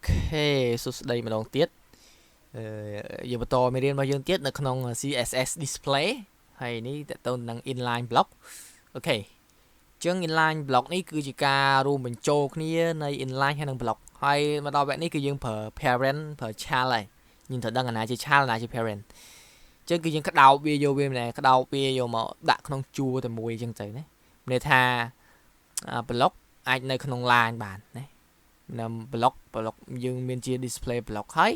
Okay សួស្តីម្ដងទៀតយើងបន្តមេរៀនរបស់យើងទៀតនៅក្នុង CSS Display ហើយនេះតើតើនឹង inline block អូខេអញ្ចឹង inline block នេះគឺជាការរួមបញ្ចូលគ្នានៃ inline ហើយនិង block ហើយមកដល់វគ្គនេះគឺយើងប្រើ parent ប្រើ child ហើយយើងត្រូវដឹងអាណាជា child អាណាជា parent អញ្ចឹងគឺយើងក្តោបវាយកវាម្ដងក្តោបវាយកមកដាក់ក្នុងជួរតែមួយអញ្ចឹងទៅណាន័យថា block អាចនៅក្នុង line បានណាblock យើងមានជា display block ហើយ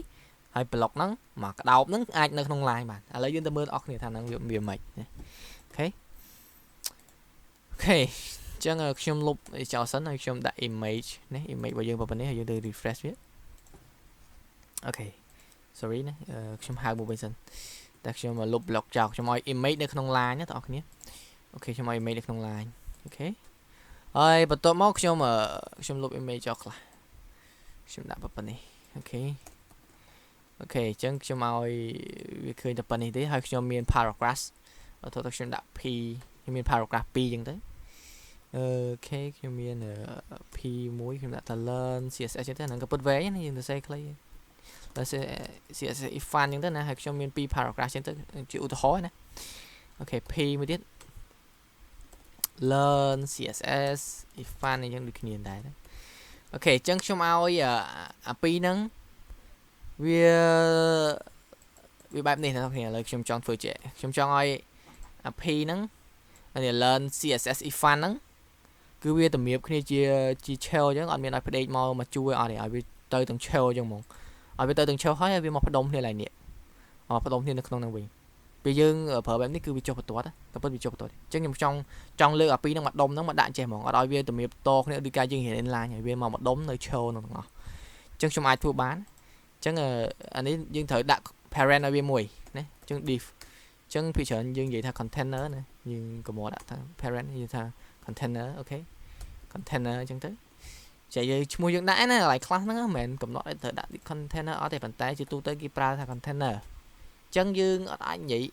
block ហ្នឹងមកក្តោបហ្នឹងអាចនៅក្នុង line បានឥឡូវយើងទៅមើលអស់គ្នាថាហ្នឹងវាមិនអូខេអញ្ចឹងខ្ញុំលុបចោលសិនហើយខ្ញុំដាក់ image ណា image របស់យើងប៉ុណ្ណេះហើយយើងទៅ refresh វាអូខេ sorry ណាខ្ញុំហៅមកវិញសិនតែខ្ញុំមកលុប block ចោលខ្ញុំឲ្យ image នៅក្នុង line ណាបងប្អូនគ្នាអូខេខ្ញុំឲ្យ image នៅក្នុង line អូខេហើយបន្ទាប់មកខ្ញុំលុប image ចោលខ្លះខ្ញុំដាក់ប៉ុណ្ណេះអូខេអញ្ចឹងខ្ញុំឲ្យវាឃើញតែប៉ុណ្ណេះទេហើយខ្ញុំមាន paragraph អត់ទៅខ្ញុំដាក់ p ខ្ញុំមាន paragraph 2 អញ្ចឹងទៅអូខេខ្ញុំមាន p1 ខ្ញុំដាក់ learn CSS អញ្ចឹងទៅហ្នឹងក៏ពុតវែងណាយើងទៅសេខ្លីតែ CSS ifan អញ្ចឹងទៅណាហើយខ្ញុំមាន 2 paragraph អញ្ចឹងទៅជាឧទាហរណ៍ណាអូខេ p មួយទៀត learn CSS ifan អញ្ចឹងដូចគ្នាដែរអូខេអញ្ចឹងខ្ញុំឲ្យអាពីរហ្នឹងវាបែបនេះណាបងប្អូនឥឡូវខ្ញុំចង់ធ្វើចេះខ្ញុំចង់ឲ្យអា P ហ្នឹងអា learn CSS ifan ហ្នឹងគឺវាតម្រៀបគ្នាជា shell អញ្ចឹងអត់មានឲ្យផ្ដេកមកជួយអត់ទេឲ្យវាទៅទាំង shell អញ្ចឹងហ្មងឲ្យវាទៅទាំង shell ហើយវាមកផ្ដុំគ្នាឡើងនេះមកផ្ដុំគ្នានៅក្នុងហ្នឹងវិញពេលយើងប្រើបែបនេះគឺវាចុះបន្ទាត់តែពិតវាចុះបន្ទាត់អញ្ចឹងខ្ញុំចង់លើកអាពីរហ្នឹងមកដុំហ្នឹងមកដាក់ចេះហ្មងអត់ឲ្យវាតម្រៀបតគ្នាដូចការយើងរៀន inline ហើយវាមកដុំនៅ shell ហ្នឹងទាំងអស់អញ្ចឹងខ្ញុំអាចធ្វើបានអញ្ចឹងអានេះយើងត្រូវដាក់ parent ឲ្យវាមួយណាអញ្ចឹង div អញ្ចឹងពីច្រើនយើងនិយាយថា container ណាយើងកុំមកដាក់ថា parent យើងថា container អូខេ container អញ្ចឹងទៅចេះយើងឈ្មោះយើងដាក់ណាកន្លែងខ្លះហ្នឹងមិនមែនកំណត់ឲ្យត្រូវដាក់ container អត់ទេប៉ុន្តែជាទូទៅគេប្រើថា container អញ្ចឹងយើងអត់អាចនិយាយ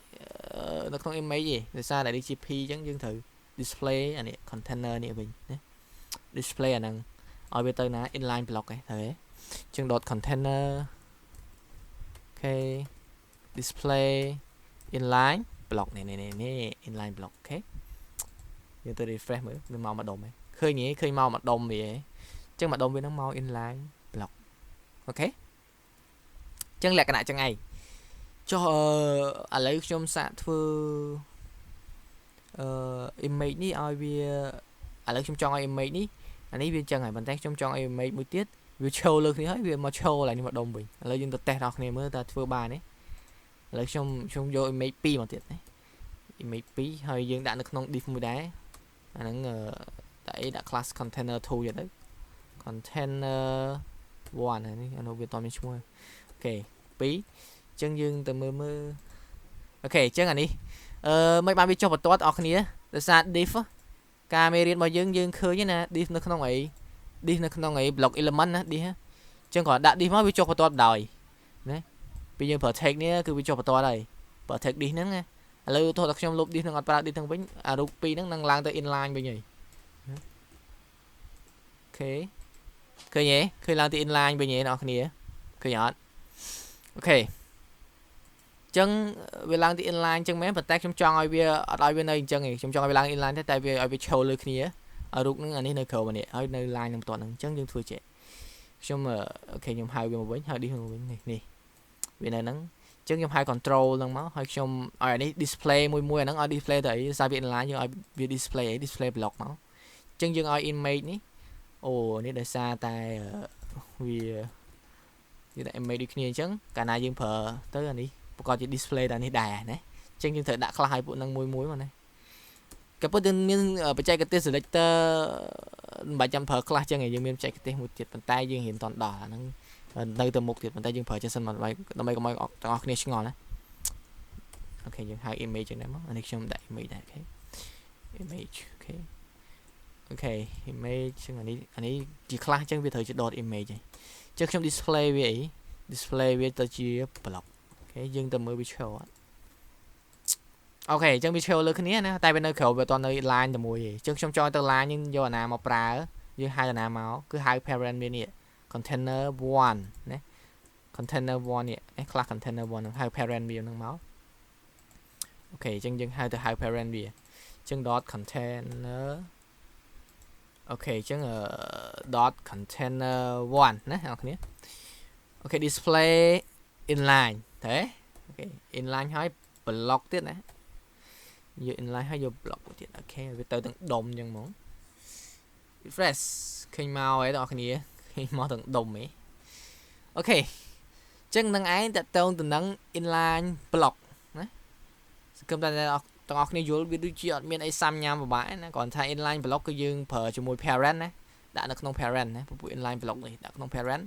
នៅក្នុង image ទេដោយសារតែ DGP អញ្ចឹងយើងត្រូវ display អានេះ container នេះវិញណា display អាហ្នឹងឲ្យវាទៅណា inline block ឯងត្រូវទេអញ្ចឹង .container អូខេ display inline block នេះ inline block អូខេយើងទៅ refresh មើលវាមកដុំឯងឃើញមកដុំវាឯងអញ្ចឹងមកដុំវានឹងមក inline block អូខេអញ្ចឹងលក្ខណៈចឹងឯងចុះឥឡូវខ្ញុំសាកធ្វើimage នេះឲ្យវាឥឡូវខ្ញុំចង់ឲ្យ image នេះអានេះវាចឹងហើយប៉ុន្តែខ្ញុំចង់ឲ្យ image មួយទៀតវាឈរលើគ្នាហើយវាមកឈរឡើងនេះមកដុំវិញឥឡូវយើងទៅតេស្តដល់គ្នាមើលតើធ្វើបានទេឥឡូវខ្ញុំយក image 2មកទៀតណា image 2ហើយយើងដាក់នៅក្នុង div មួយដែរអាហ្នឹងដាក់ class container 2ទៀតទៅ container 1នេះអានោះវាតមានឈ្មោះអូខេ2អញ្ចឹងយើងទៅមើលអូខេអញ្ចឹងអានេះមិនបានវាចុះបន្ទាត់អស់គ្នាដោយសារ div ការមេរៀនរបស់យើងឃើញណា div នៅក្នុងអី block element ណា div អញ្ចឹងគាត់ដាក់ div មកវាចុះបន្ទាត់ដោយណាពេលយើងប្រើ tag នេះគឺវាចុះបន្ទាត់ហើយប្រើ tag div ហ្នឹងណាឥឡូវទោះតែខ្ញុំលុប div ហ្នឹងអត់ប្រើ div ហ្នឹងវិញអារូបពីរហ្នឹងនឹងឡើងទៅ inline វិញហើយអូខេឃើញទេឃើញឡើងទៅ inline វិញទេអ្នកនរគ្នាឃើញអត់អូខេអញ្ចឹងវាឡើងទៅ inline អញ្ចឹងមែនប៉ុន្តែខ្ញុំចង់ឲ្យវាអត់ឲ្យវានៅអញ្ចឹងទេខ្ញុំចង់ឲ្យវាឡើង inline តែវាឲ្យវាឈរលើគ្នាឲ្យរូបហ្នឹងអានេះនៅក្រោមនេះហើយនៅ line នឹងបន្ទាត់ហ្នឹងអញ្ចឹងយើងធ្វើចេះខ្ញុំអូខេខ្ញុំហៅវាមកវិញហៅ div មកវិញនេះវានៅហ្នឹងអញ្ចឹងខ្ញុំហៅ control ហ្នឹងមកហើយខ្ញុំឲ្យអានេះ display មួយអាហ្នឹងឲ្យ display ទៅអីសារវា inline យើងឲ្យវា display អី display block មកអញ្ចឹងយើងឲ្យ image នេះអូនេះដោយសារតែវាដាក់ image ដូចគ្នាអញ្ចឹងកាលណាយើងប្រើទៅអានេះប្រកបជា display តែនេះដែរណាអញ្ចឹងយើងត្រូវដាក់ខ្លះឲ្យពួកហ្នឹងមួយមកណាក៏ប៉ុន្តែមានបច្ចេកទេស selector មិនបាច់ចាំប្រើខ្លះចឹងឯងយើងមានបច្ចេកទេសមួយទៀតប៉ុន្តែយើងរៀនតន់ដល់អាហ្នឹងនៅទៅមុខទៀតប៉ុន្តែយើងប្រើចេះសិនមកដើម្បីកុំឲ្យទាំងអស់គ្នាឆ្ងល់ណាអូខេយើងហៅ image ចឹងដែរមកអានេះខ្ញុំដាក់ image ដែរអូខេ image អូខេ image ចឹងអានេះជាខ្លះចឹងវាត្រូវជា dot image ឯងចឹងខ្ញុំ display វាអី display វាទៅជា block អូខេយើងទៅមើលវាឈរអូខេអញ្ចឹងវាឈរលើគ្នាណាតែវានៅក្រោមវាអត់នៅ line តែមួយទេអញ្ចឹងខ្ញុំចង់ទៅ line យើងយកអាណាមកប្រើយើងហៅអាណាមកគឺហៅ parent វានេះ container 1 ណា container 1 នេះ class container 1 នឹងហៅ parent វានឹងមកអូខេអញ្ចឹងយើងហៅទៅហៅ parent វាអញ្ចឹង dot container អូខេអញ្ចឹងdot container 1 ណាអ្នកគ្នាអូខេ display inline ទេអូខេ inline ហើយ block ទៀតណាយក inline ហើយយក block ទៀតអូខេវាទៅទាំងដុំអញ្ចឹងហ្មង refresh ឃើញមកហើយបងប្អូនគ្នាឃើញមកទាំងដុំហ៎អូខេអញ្ចឹងនឹងឯងតទៅនឹង inline block ណាសង្ឃឹមថាទាំងអស់គ្នាយល់វាដូចជាអត់មានអីសាំញ៉ាំពិបាកណាគ្រាន់ថា inline block គឺយើងប្រើជាមួយ parent ណាដាក់នៅក្នុង parent ណាពពួក inline block នេះដាក់ក្នុង parent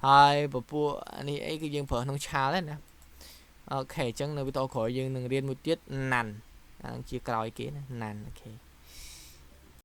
ហើយពពួកនេះអីគឺយើងប្រើក្នុង child ណាអូខេអញ្ចឹងនៅវីដេអូក្រោយយើងនឹងរៀនមួយទៀត none ជាក្រោយគេណា none អូខេ